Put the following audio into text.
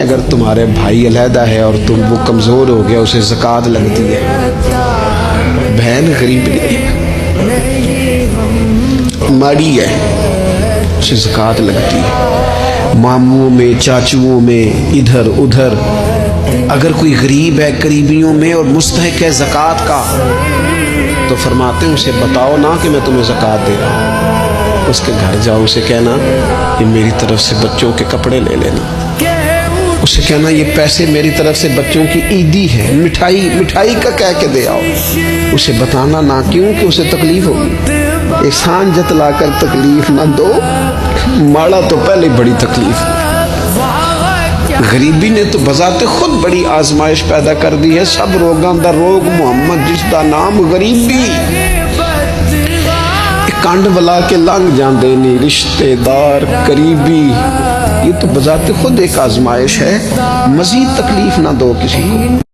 اگر تمہارے بھائی علیحدہ ہے اور تم وہ کمزور ہو گیا اسے زکوٰۃ لگتی ہے، بہن غریب نہیں ماڑی ہے اسے زکوٰۃ لگتی ہے، ماموں میں چاچوؤں میں ادھر ادھر، اگر کوئی غریب ہے قریبیوں میں اور مستحق ہے زکوٰۃ کا تو فرماتے ہیں اسے بتاؤ نا کہ میں تمہیں زکوٰۃ دے رہا ہوں، اس کے گھر جاؤ، اسے کہنا کہ میری طرف سے بچوں کے کپڑے لے لینا، اسے کہنا یہ پیسے میری طرف سے بچوں کی عیدی ہے، مٹھائی کا کہہ کے دے آؤ، اسے بتانا نہ کیوں کہ اسے تکلیف ہوگی، احسان جتلا کر تکلیف نہ دو، ماڑا تو پہلے بڑی تکلیف ہے۔ غریبی نے تو بذات خود بڑی آزمائش پیدا کر دی ہے، سب روگاں دا روگ محمد جس دا نام غریبی، کنڈ ولا کے لنگ جاندے نے رشتے دار قریبی، یہ تو بذات خود ایک آزمائش ہے، مزید تکلیف نہ دو کسی کو۔